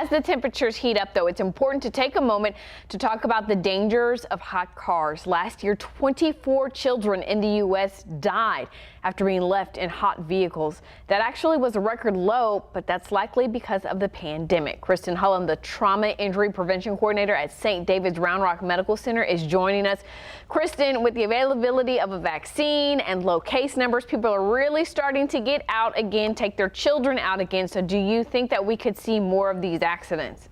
As the temperatures heat up, though, it's important to take a moment to talk about the dangers of hot cars. Last year, 24 children in the U.S. died after being left in hot vehicles. That actually was a record low, but that's likely because of the pandemic. Kristen Hullen, the Trauma Injury Prevention Coordinator at St. David's Round Rock Medical Center, is joining us. Kristen, with the availability of a vaccine and low case numbers, people are really starting to get out again, take their children out again. So do you think that we could see more of these accidents?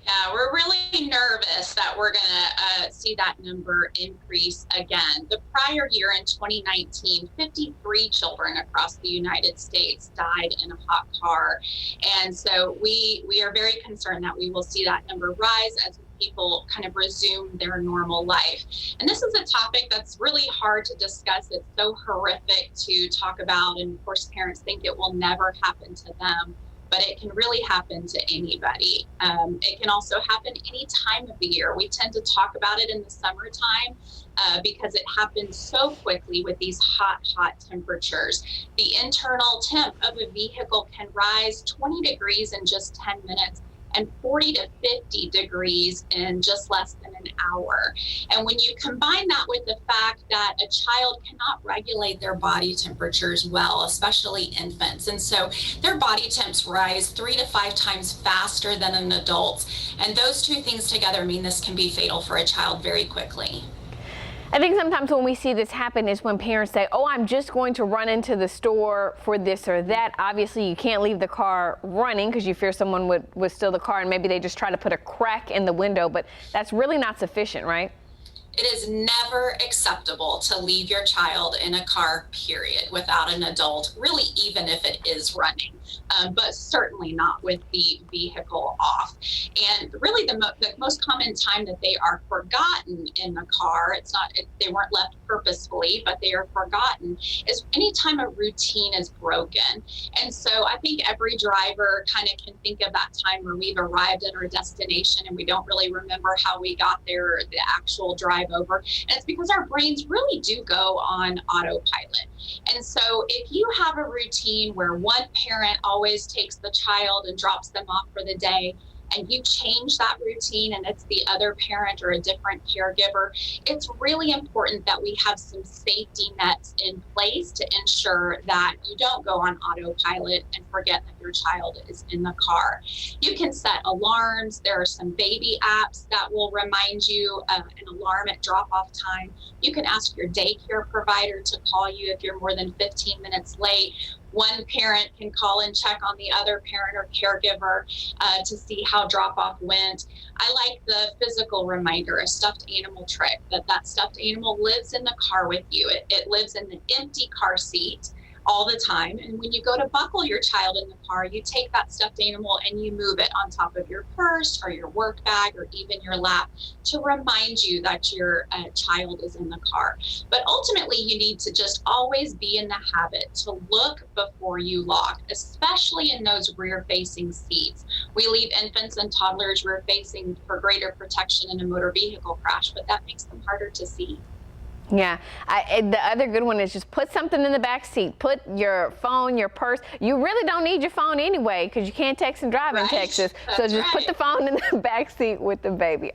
Yeah, we're really nervous that we're going to see that number increase again. The prior year in 2019, 53 children across the United States died in a hot car. And so we are very concerned that we will see that number rise as people kind of resume their normal life. And this is a topic that's really hard to discuss. It's so horrific to talk about. And of course, parents think it will never happen to them, but it can really happen to anybody. It can also happen any time of the year. We tend to talk about it in the summertime because it happens so quickly with these hot temperatures. The internal temp of a vehicle can rise 20 degrees in just 10 minutes and 40 to 50 degrees in just less than an hour. And when you combine that with the fact that a child cannot regulate their body temperatures well, especially infants, and so their body temps rise 3 to 5 times faster than an adult, and those two things together mean this can be fatal for a child very quickly. I think sometimes when we see this happen is when parents say, oh, I'm just going to run into the store for this or that. Obviously, you can't leave the car running because you fear someone would steal the car, and maybe they just try to put a crack in the window, but that's really not sufficient, right? It is never acceptable to leave your child in a car, period, without an adult, really, even if it is running, but certainly not with the vehicle off. And really the most common time that they are forgotten in the car, they weren't left purposefully, but they are forgotten, is anytime a routine is broken. And so I think every driver kind of can think of that time where we've arrived at our destination and we don't really remember how we got there or the actual drive over. And it's because our brains really do go on autopilot. And so if you have a routine where one parent always takes the child and drops them off for the day, and you change that routine and it's the other parent or a different caregiver, it's really important that we have some safety nets in place to ensure that you don't go on autopilot and forget that your child is in the car. You can set alarms. There are some baby apps that will remind you of an alarm at drop-off time. You can ask your daycare provider to call you if you're more than 15 minutes late. One parent can call and check on the other parent or caregiver to see how drop-off went. I like the physical reminder, a stuffed animal trick, that stuffed animal lives in the car with you. It lives in the empty car seat all the time. And when you go to buckle your child in the car, you take that stuffed animal and you move it on top of your purse or your work bag or even your lap to remind you that your child is in the car. But ultimately, you need to just always be in the habit to look before you lock, especially in those rear-facing seats. We leave infants and toddlers rear-facing for greater protection in a motor vehicle crash, but that makes them harder to see. Yeah, the other good one is just put something in the back seat. Put your phone, your purse. You really don't need your phone anyway because you can't text and drive in Texas. So just put the phone in the back seat with the baby.